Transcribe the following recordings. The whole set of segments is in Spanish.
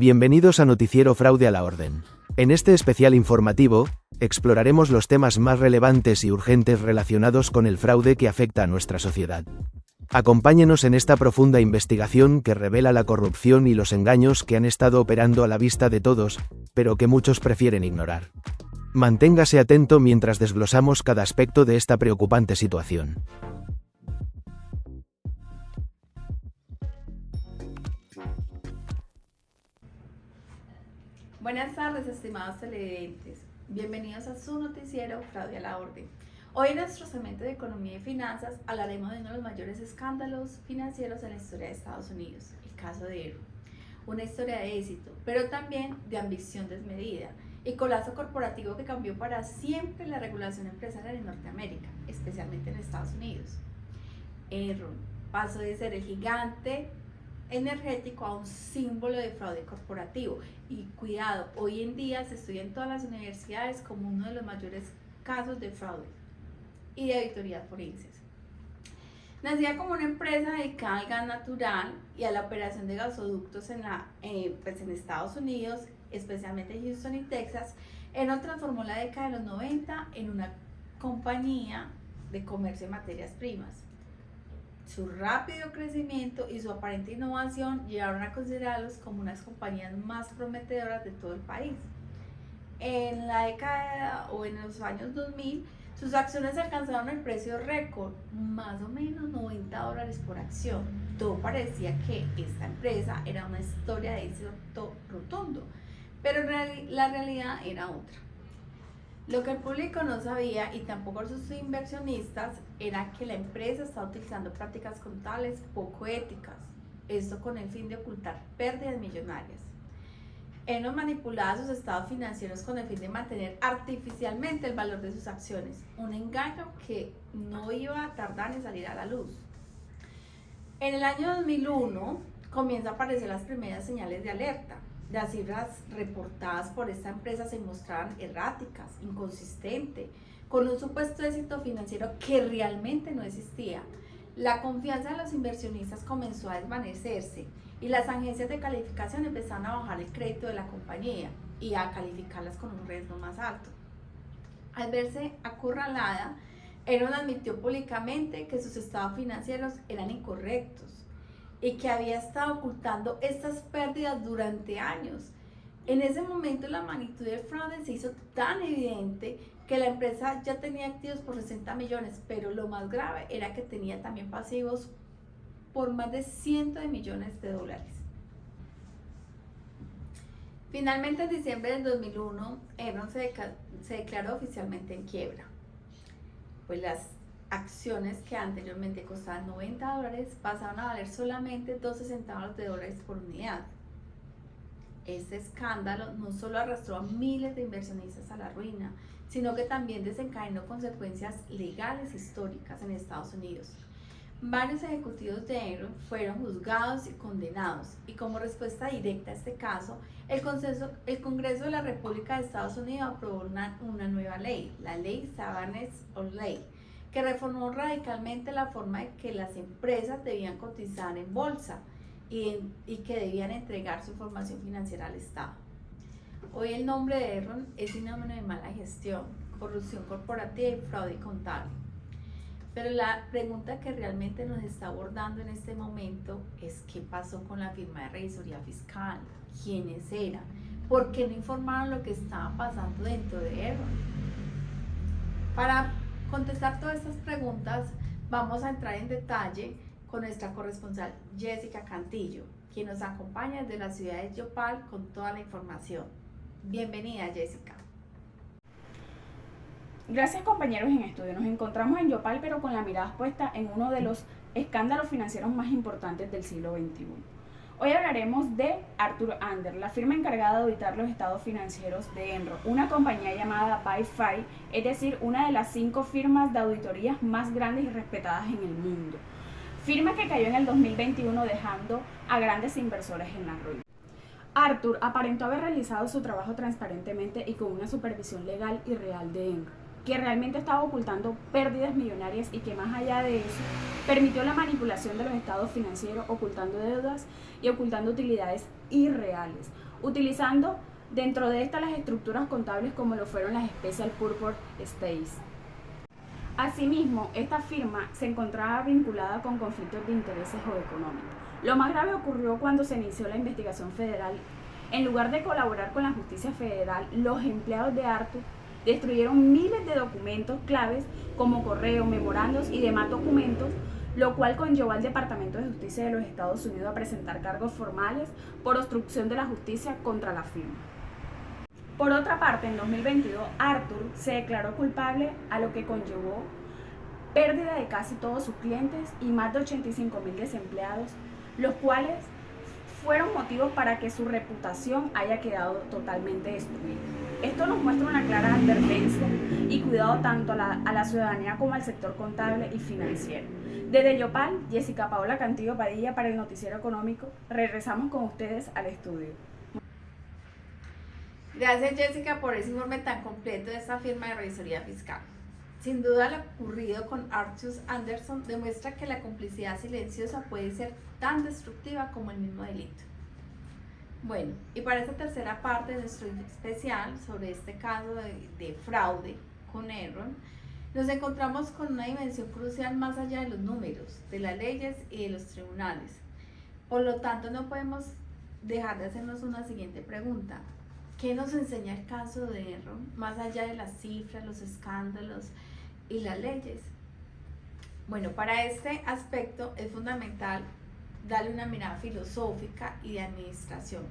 Bienvenidos a Noticiero Fraude a la Orden. En este especial informativo, exploraremos los temas más relevantes y urgentes relacionados con el fraude que afecta a nuestra sociedad. Acompáñenos en esta profunda investigación que revela la corrupción y los engaños que han estado operando a la vista de todos, pero que muchos prefieren ignorar. Manténgase atento mientras desglosamos cada aspecto de esta preocupante situación. Buenas tardes, estimados televidentes. Bienvenidos a su noticiero Fraude a la Orden. Hoy en nuestro segmento de Economía y Finanzas hablaremos de uno de los mayores escándalos financieros en la historia de Estados Unidos, el caso de Enron. Una historia de éxito, pero también de ambición desmedida y colapso corporativo que cambió para siempre la regulación empresarial en Norteamérica, especialmente en Estados Unidos. Enron pasó de ser el gigante energético a un símbolo de fraude corporativo. Y cuidado, hoy en día se estudia en todas las universidades como uno de los mayores casos de fraude y de auditorías forenses. Nacida como una empresa dedicada al gas natural y a la operación de gasoductos en Estados Unidos, especialmente en Houston y Texas, Enron transformó la década de los 90 en una compañía de comercio de materias primas. Su rápido crecimiento y su aparente innovación llevaron a considerarlos como unas compañías más prometedoras de todo el país. En la década o en los años 2000, sus acciones alcanzaron el precio récord, más o menos $90 por acción. Todo parecía que esta empresa era una historia de éxito rotundo, pero la realidad era otra. Lo que el público no sabía, y tampoco sus inversionistas, era que la empresa estaba utilizando prácticas contables poco éticas, esto con el fin de ocultar pérdidas millonarias. Enron manipulaba sus estados financieros con el fin de mantener artificialmente el valor de sus acciones, un engaño que no iba a tardar en salir a la luz. En el año 2001 comienzan a aparecer las primeras señales de alerta. Las cifras reportadas por esta empresa se mostraban erráticas, inconsistentes, con un supuesto éxito financiero que realmente no existía. La confianza de los inversionistas comenzó a desvanecerse y las agencias de calificación empezaron a bajar el crédito de la compañía y a calificarlas con un riesgo más alto. Al verse acorralada, Enron admitió públicamente que sus estados financieros eran incorrectos y que había estado ocultando estas pérdidas durante años. En ese momento la magnitud del fraude se hizo tan evidente que la empresa ya tenía activos por 60 millones, pero lo más grave era que tenía también pasivos por más de cientos de millones de dólares. Finalmente, en diciembre del 2001, Enron se declaró oficialmente en quiebra, pues las acciones que anteriormente costaban $90 pasaron a valer solamente 12 centavos de dólares por unidad. Este escándalo no solo arrastró a miles de inversionistas a la ruina, sino que también desencadenó consecuencias legales históricas en Estados Unidos. Varios ejecutivos de Enron fueron juzgados y condenados, y como respuesta directa a este caso, el Congreso de la República de Estados Unidos aprobó una nueva ley, la Ley Sarbanes-Oxley, que reformó radicalmente la forma en que las empresas debían cotizar en bolsa y que debían entregar su información financiera al Estado. Hoy el nombre de Enron es sinónimo de mala gestión, corrupción corporativa y fraude contable. Pero la pregunta que realmente nos está abordando en este momento es ¿qué pasó con la firma de revisoría fiscal? ¿Quiénes eran? ¿Por qué no informaron lo que estaba pasando dentro de Enron? Para contestar todas estas preguntas, vamos a entrar en detalle con nuestra corresponsal Jessica Cantillo, quien nos acompaña desde la ciudad de Yopal con toda la información. Bienvenida, Jessica. Gracias, compañeros en estudio. Nos encontramos en Yopal, pero con la mirada puesta en uno de los escándalos financieros más importantes del siglo XXI. Hoy hablaremos de Arthur Andersen, la firma encargada de auditar los estados financieros de Enron, una compañía llamada By5, es decir, una de las 5 firmas de auditorías más grandes y respetadas en el mundo. Firma que cayó en el 2021 dejando a grandes inversores en la ruina. Arthur aparentó haber realizado su trabajo transparentemente y con una supervisión legal y real de Enron, que realmente estaba ocultando pérdidas millonarias y que más allá de eso permitió la manipulación de los estados financieros, ocultando deudas y ocultando utilidades irreales. utilizando dentro de estas las estructuras contables como lo fueron las Special Purpose States. Asimismo, esta firma se encontraba vinculada con conflictos de intereses o económicos. Lo más grave ocurrió cuando se inició la investigación federal. En lugar de colaborar con la justicia federal, los empleados de Arthur destruyeron miles de documentos claves como correos, memorandos y demás documentos, lo cual conllevó al Departamento de Justicia de los Estados Unidos a presentar cargos formales por obstrucción de la justicia contra la firma. Por otra parte, en 2022, Arthur se declaró culpable, a lo que conllevó pérdida de casi todos sus clientes y más de 85,000 desempleados, los cuales fueron motivos para que su reputación haya quedado totalmente destruida. Esto nos muestra una clara advertencia y cuidado tanto a la ciudadanía como al sector contable y financiero. Desde Yopal, Jessica Paola Cantillo Padilla para el Noticiero Económico. Regresamos con ustedes al estudio. Gracias, Jessica, por ese informe tan completo de esta firma de revisoría fiscal. Sin duda, lo ocurrido con Arthur Andersen demuestra que la complicidad silenciosa puede ser tan destructiva como el mismo delito. Bueno, y para esta tercera parte de nuestro especial sobre este caso de fraude con Enron, nos encontramos con una dimensión crucial más allá de los números, de las leyes y de los tribunales. Por lo tanto, no podemos dejar de hacernos una siguiente pregunta. ¿Qué nos enseña el caso de Enron, más allá de las cifras, los escándalos y las leyes? Bueno, para este aspecto es fundamental darle una mirada filosófica y de administración.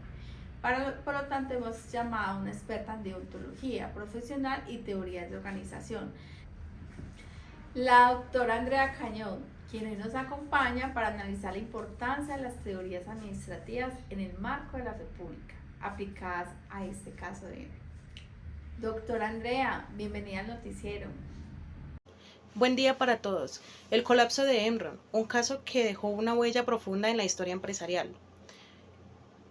Por lo tanto, hemos llamado a una experta en deontología profesional y teorías de organización, la doctora Andrea Cañón, quien hoy nos acompaña para analizar la importancia de las teorías administrativas en el marco de la República, aplicadas a este caso de Enron. Doctora Andrea, bienvenida al noticiero. Buen día para todos. El colapso de Enron, un caso que dejó una huella profunda en la historia empresarial.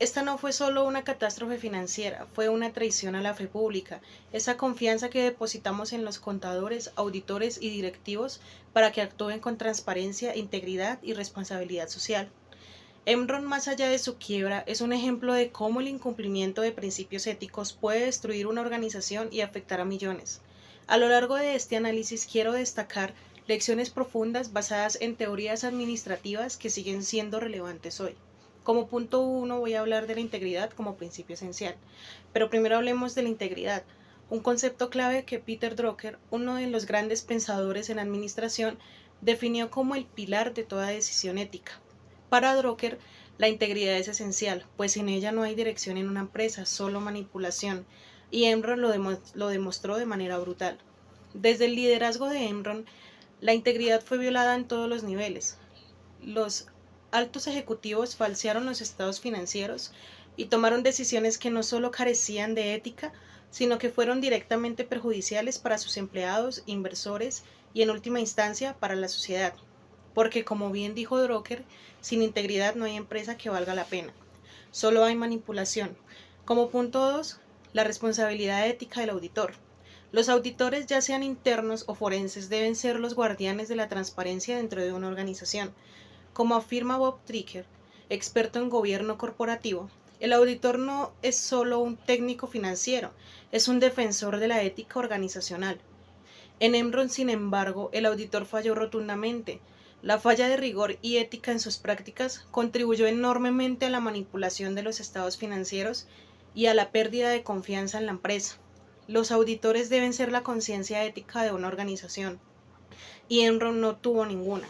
Esta no fue solo una catástrofe financiera, fue una traición a la fe pública, esa confianza que depositamos en los contadores, auditores y directivos para que actúen con transparencia, integridad y responsabilidad social. Enron, más allá de su quiebra, es un ejemplo de cómo el incumplimiento de principios éticos puede destruir una organización y afectar a millones. A lo largo de este análisis quiero destacar lecciones profundas basadas en teorías administrativas que siguen siendo relevantes hoy. Como punto 1 voy a hablar de la integridad como principio esencial, pero primero hablemos de la integridad, un concepto clave que Peter Drucker, uno de los grandes pensadores en administración, definió como el pilar de toda decisión ética. Para Drucker, la integridad es esencial, pues sin ella no hay dirección en una empresa, solo manipulación, y Enron lo demostró de manera brutal. Desde el liderazgo de Enron, la integridad fue violada en todos los niveles. Los altos ejecutivos falsearon los estados financieros y tomaron decisiones que no solo carecían de ética, sino que fueron directamente perjudiciales para sus empleados, inversores y en última instancia para la sociedad. Porque como bien dijo Drucker, sin integridad no hay empresa que valga la pena, solo hay manipulación. Como punto 2, la responsabilidad ética del auditor. Los auditores, ya sean internos o forenses, deben ser los guardianes de la transparencia dentro de una organización. Como afirma Bob Tricker, experto en gobierno corporativo, el auditor no es solo un técnico financiero, es un defensor de la ética organizacional. En Enron, sin embargo, el auditor falló rotundamente. La falla de rigor y ética en sus prácticas contribuyó enormemente a la manipulación de los estados financieros y a la pérdida de confianza en la empresa. Los auditores deben ser la conciencia ética de una organización, y Enron no tuvo ninguna.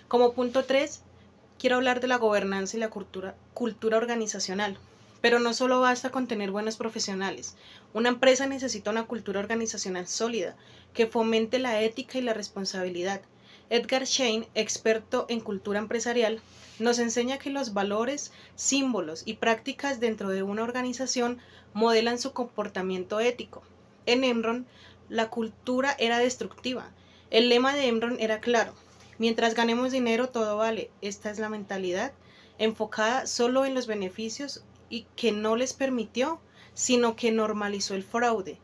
Como punto 3, quiero hablar de la gobernanza y la cultura organizacional. Pero no solo basta con tener buenos profesionales. Una empresa necesita una cultura organizacional sólida, que fomente la ética y la responsabilidad. Edgar Schein, experto en cultura empresarial, nos enseña que los valores, símbolos y prácticas dentro de una organización modelan su comportamiento ético. En Enron, la cultura era destructiva. El lema de Enron era claro: mientras ganemos dinero, todo vale. Esta es la mentalidad enfocada solo en los beneficios y que no les permitió, sino que normalizó el fraude.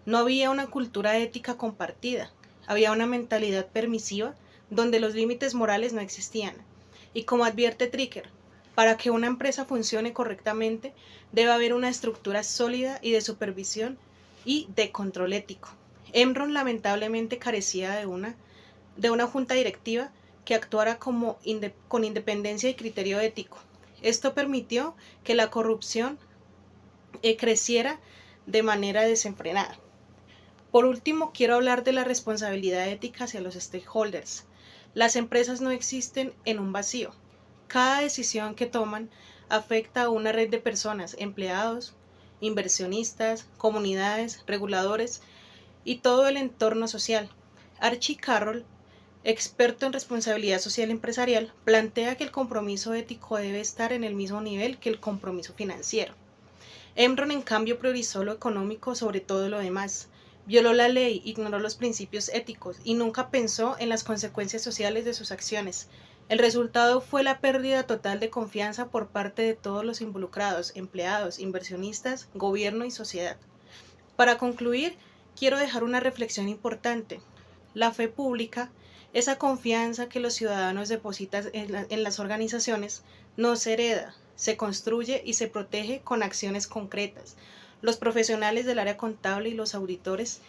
No había una cultura ética compartida, había una mentalidad permisiva donde los límites morales no existían. Y como advierte Tricker, Para que una empresa funcione correctamente, debe haber una estructura sólida y de supervisión y de control ético. Enron lamentablemente carecía de una junta directiva que actuara con independencia y criterio ético. Esto permitió que la corrupción creciera de manera desenfrenada. Por último, quiero hablar de la responsabilidad ética hacia los stakeholders. Las empresas no existen en un vacío. Cada decisión que toman afecta a una red de personas, empleados, inversionistas, comunidades, reguladores y todo el entorno social. Archie Carroll, experto en responsabilidad social empresarial, plantea que el compromiso ético debe estar en el mismo nivel que el compromiso financiero. Enron, en cambio, priorizó lo económico sobre todo lo demás. Violó la ley, ignoró los principios éticos y nunca pensó en las consecuencias sociales de sus acciones. El resultado fue la pérdida total de confianza por parte de todos los involucrados, empleados, inversionistas, gobierno y sociedad. Para concluir, quiero dejar una reflexión importante. La fe pública, esa confianza que los ciudadanos depositan en las organizaciones, no se hereda, se construye y se protege con acciones concretas. Los profesionales del área contable y los auditores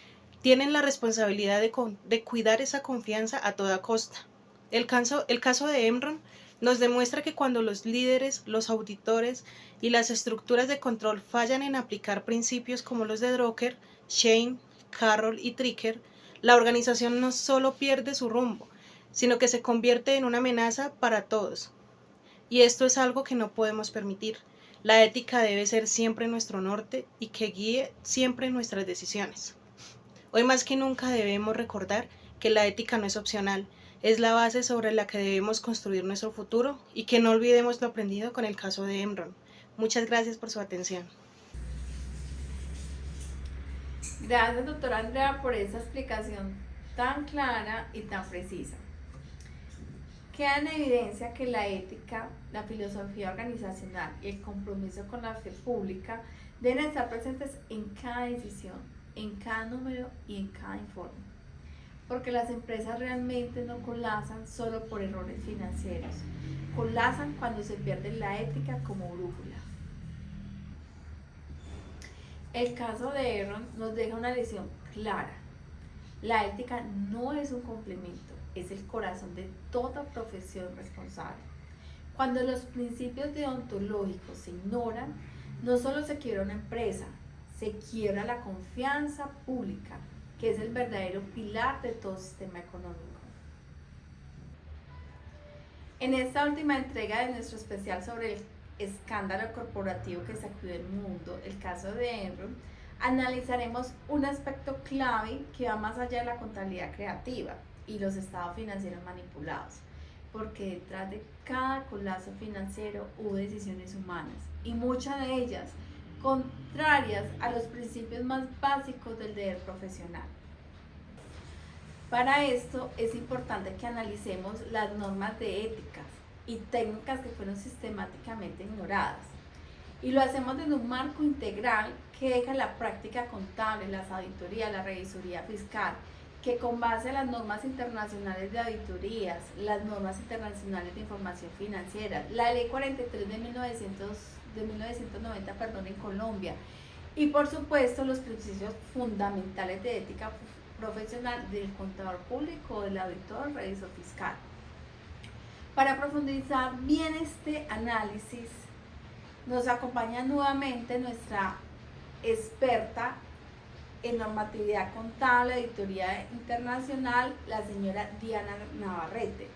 tienen la responsabilidad de cuidar esa confianza a toda costa. El caso de Enron nos demuestra que cuando los líderes, los auditores y las estructuras de control fallan en aplicar principios como los de Drucker, Shane, Carroll y Tricker, la organización no solo pierde su rumbo, sino que se convierte en una amenaza para todos. Y esto es algo que no podemos permitir. La ética debe ser siempre nuestro norte y que guíe siempre nuestras decisiones. Hoy más que nunca debemos recordar que la ética no es opcional, es la base sobre la que debemos construir nuestro futuro y que no olvidemos lo aprendido con el caso de Enron. Muchas gracias por su atención. Gracias, doctora Andrea, por esa explicación tan clara y tan precisa. Queda en evidencia que la ética, la filosofía organizacional y el compromiso con la fe pública deben estar presentes en cada decisión, en cada número y en cada informe. Porque las empresas realmente no colapsan solo por errores financieros, colapsan cuando se pierde la ética como brújula. El caso de Enron nos deja una lección clara. La ética no es un complemento, es el corazón de toda profesión responsable. Cuando los principios deontológicos se ignoran, no solo se quiebra una empresa, se quiebra la confianza pública, que es el verdadero pilar de todo sistema económico. En esta última entrega de nuestro especial sobre el escándalo corporativo que sacudió el mundo, el caso de Enron, analizaremos un aspecto clave que va más allá de la contabilidad creativa y los estados financieros manipulados, porque detrás de cada colapso financiero hubo decisiones humanas y muchas de ellas contrarias a los principios más básicos del deber profesional. Para esto es importante que analicemos las normas de éticas y técnicas que fueron sistemáticamente ignoradas. Y lo hacemos en un marco integral que deja la práctica contable, las auditorías, la revisoría fiscal, que con base a las normas internacionales de auditorías, las normas internacionales de información financiera, la ley 43 de 1990 en Colombia, y por supuesto los principios fundamentales de ética profesional del contador público, del auditor, revisor fiscal. Para profundizar bien este análisis, nos acompaña nuevamente nuestra experta en normatividad contable, auditoría internacional, la señora Diana Navarrete,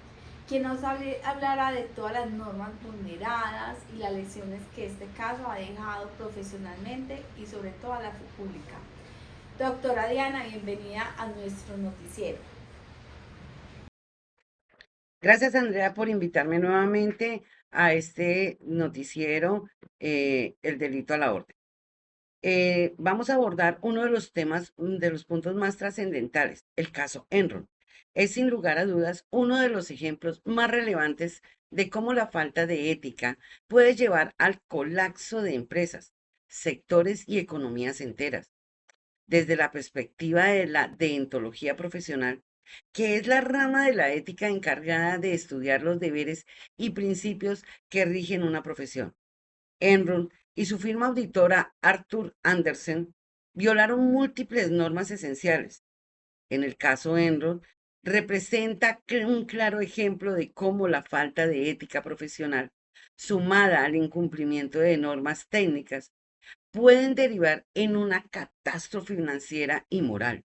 quien nos hablará de todas las normas vulneradas y las lecciones que este caso ha dejado profesionalmente y sobre todo a la fe pública. Doctora Diana, bienvenida a nuestro noticiero. Gracias, Andrea, por invitarme nuevamente a este noticiero, El delito a la orden. Vamos a abordar uno de los temas, de los puntos más trascendentales, el caso Enron. Es sin lugar a dudas uno de los ejemplos más relevantes de cómo la falta de ética puede llevar al colapso de empresas, sectores y economías enteras. Desde la perspectiva de la deontología profesional, que es la rama de la ética encargada de estudiar los deberes y principios que rigen una profesión. Enron y su firma auditora Arthur Andersen violaron múltiples normas esenciales. En el caso Enron, representa un claro ejemplo de cómo la falta de ética profesional, sumada al incumplimiento de normas técnicas, pueden derivar en una catástrofe financiera y moral.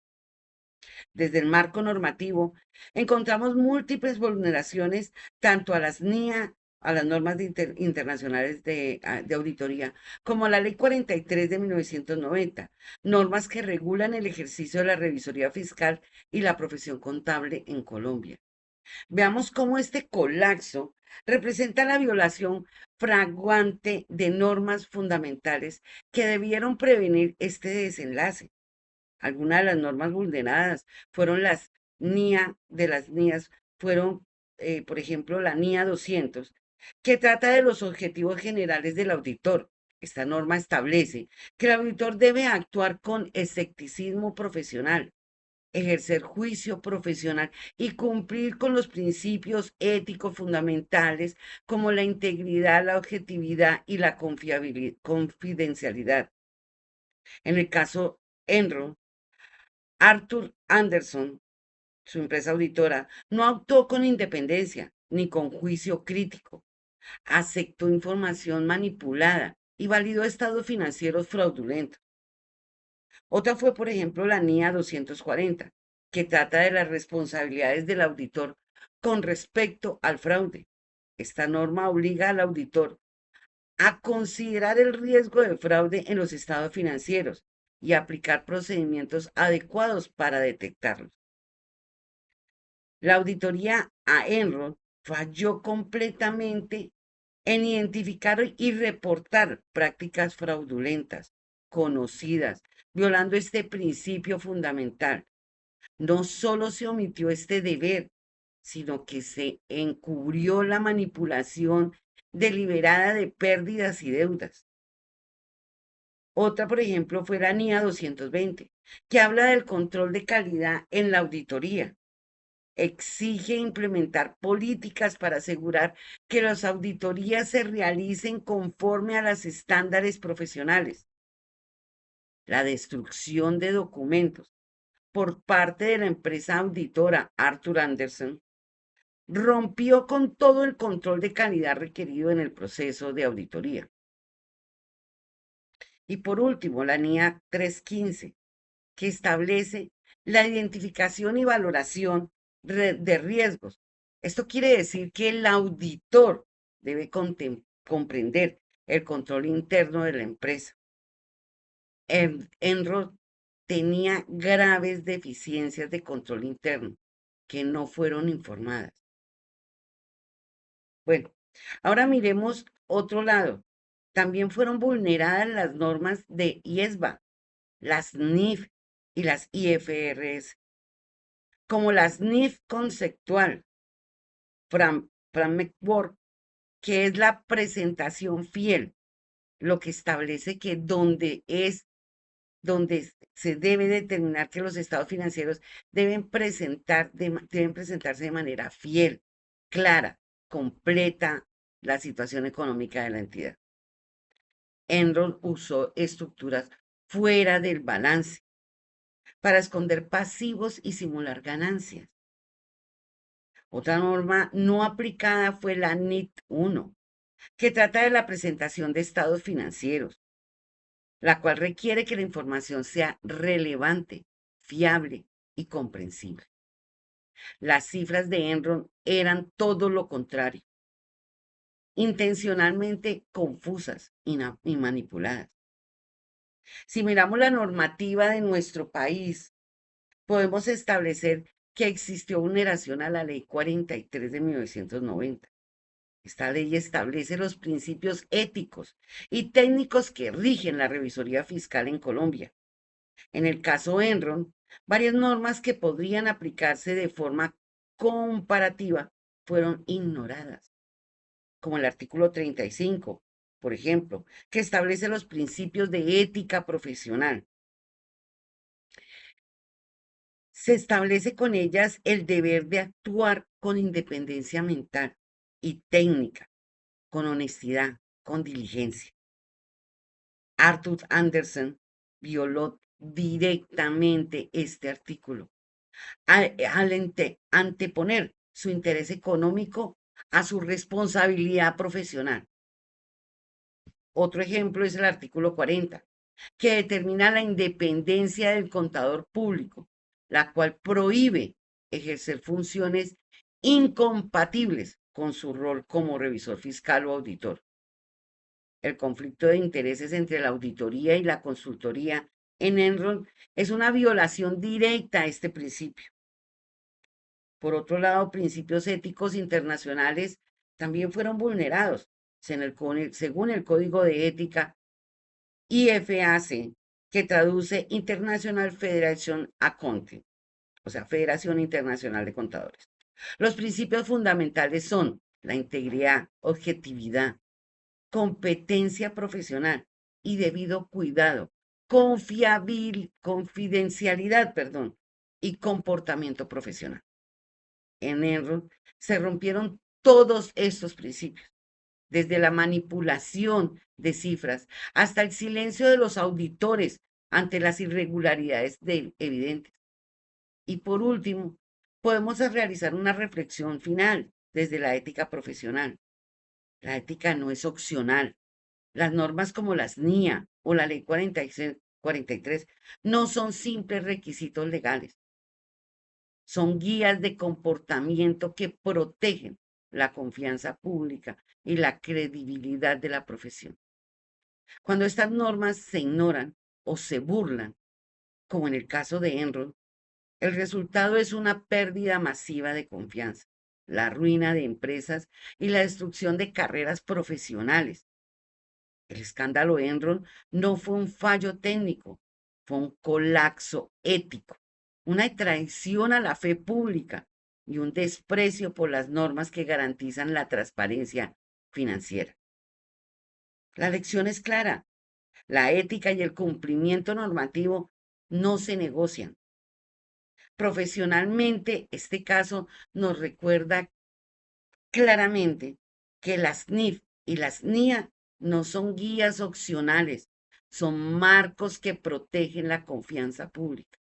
Desde el marco normativo, encontramos múltiples vulneraciones tanto a las NIA, a las normas internacionales de auditoría, como a la Ley 43 de 1990, normas que regulan el ejercicio de la revisoría fiscal y la profesión contable en Colombia. Veamos cómo este colapso representa la violación fraguante de normas fundamentales que debieron prevenir este desenlace. Algunas de las normas vulneradas fueron las NIA, de las NIAs, fueron, por ejemplo, la NIA 200, que trata de los objetivos generales del auditor. Esta norma establece que el auditor debe actuar con escepticismo profesional, ejercer juicio profesional y cumplir con los principios éticos fundamentales como la integridad, la objetividad y la confidencialidad. En el caso Enron, Arthur Anderson, su empresa auditora, no actuó con independencia ni con juicio crítico. Aceptó información manipulada y validó estados financieros fraudulentos. Otra fue, por ejemplo, la NIA 240, que trata de las responsabilidades del auditor con respecto al fraude. Esta norma obliga al auditor a considerar el riesgo de fraude en los estados financieros y aplicar procedimientos adecuados para detectarlos. La auditoría a Enron falló completamente en identificar y reportar prácticas fraudulentas, conocidas, violando este principio fundamental. No solo se omitió este deber, sino que se encubrió la manipulación deliberada de pérdidas y deudas. Otra, por ejemplo, fue la NIA 220, que habla del control de calidad en la auditoría. Exige implementar políticas para asegurar que las auditorías se realicen conforme a los estándares profesionales. La destrucción de documentos por parte de la empresa auditora Arthur Andersen rompió con todo el control de calidad requerido en el proceso de auditoría. Y por último, la NIA 315, que establece la identificación y valoración de riesgos. Esto quiere decir que el auditor debe comprender el control interno de la empresa. Enron tenía graves deficiencias de control interno que no fueron informadas. Bueno, ahora miremos otro lado. También fueron vulneradas las normas de IESBA, las NIF y las IFRS, como las NIF conceptual, framework, que es la presentación fiel, lo que establece que donde se debe determinar que los estados financieros deben presentarse de manera fiel, clara, completa la situación económica de la entidad. Enron usó estructuras fuera del balance para esconder pasivos y simular ganancias. Otra norma no aplicada fue la NIT 1, que trata de la presentación de estados financieros, la cual requiere que la información sea relevante, fiable y comprensible. Las cifras de Enron eran todo lo contrario, intencionalmente confusas y manipuladas. Si miramos la normativa de nuestro país, podemos establecer que existió vulneración a la Ley 43 de 1990. Esta ley establece los principios éticos y técnicos que rigen la revisoría fiscal en Colombia. En el caso Enron, varias normas que podrían aplicarse de forma comparativa fueron ignoradas, como el artículo 35, por ejemplo, que establece los principios de ética profesional. Se establece con ellas el deber de actuar con independencia mental y técnica, con honestidad, con diligencia. Arthur Andersen violó directamente este artículo al anteponer su interés económico a su responsabilidad profesional. Otro ejemplo es el artículo 40, que determina la independencia del contador público, la cual prohíbe ejercer funciones incompatibles con su rol como revisor fiscal o auditor. El conflicto de intereses entre la auditoría y la consultoría en Enron es una violación directa a este principio. Por otro lado, principios éticos internacionales también fueron vulnerados, según el Código de Ética IFAC, que traduce International Federation Accounting, o sea, Federación Internacional de Contadores. Los principios fundamentales son la integridad, objetividad, competencia profesional y debido cuidado, confidencialidad, y comportamiento profesional. En Enron se rompieron todos estos principios, desde la manipulación de cifras hasta el silencio de los auditores ante las irregularidades evidentes. Y por último, podemos realizar una reflexión final desde la ética profesional. La ética no es opcional. Las normas como las NIA o la Ley 43 no son simples requisitos legales. Son guías de comportamiento que protegen la confianza pública y la credibilidad de la profesión. Cuando estas normas se ignoran o se burlan, como en el caso de Enron, el resultado es una pérdida masiva de confianza, la ruina de empresas y la destrucción de carreras profesionales. El escándalo Enron no fue un fallo técnico, fue un colapso ético, una traición a la fe pública y un desprecio por las normas que garantizan la transparencia financiera. La lección es clara. La ética y el cumplimiento normativo no se negocian. Profesionalmente, este caso nos recuerda claramente que las NIF y las NIA no son guías opcionales, son marcos que protegen la confianza pública.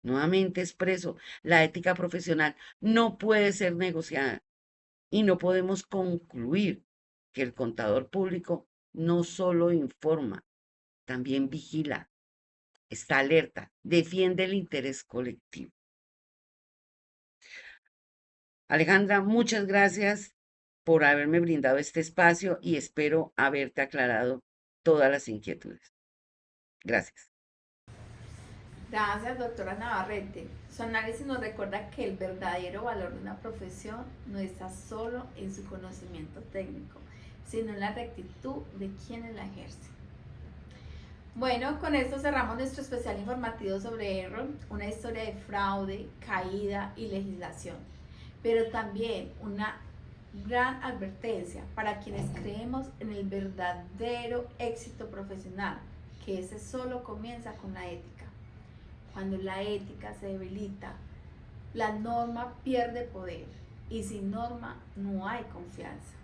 Nuevamente expreso, la ética profesional no puede ser negociada y no podemos concluir que el contador público no solo informa, también vigila, está alerta, defiende el interés colectivo. Alejandra, muchas gracias por haberme brindado este espacio y espero haberte aclarado todas las inquietudes. Gracias. Gracias, doctora Navarrete. Su análisis nos recuerda que el verdadero valor de una profesión no está solo en su conocimiento técnico, sino en la rectitud de quienes la ejercen. Bueno, con esto cerramos nuestro especial informativo sobre Enron, una historia de fraude, caída y legislación, pero también una gran advertencia para quienes creemos en el verdadero éxito profesional, que ese solo comienza con la ética. Cuando la ética se debilita, la norma pierde poder y sin norma no hay confianza.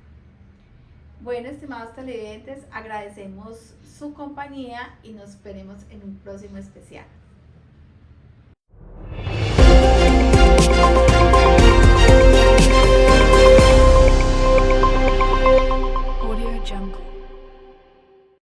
Bueno, estimados televidentes, agradecemos su compañía y nos veremos en un próximo especial.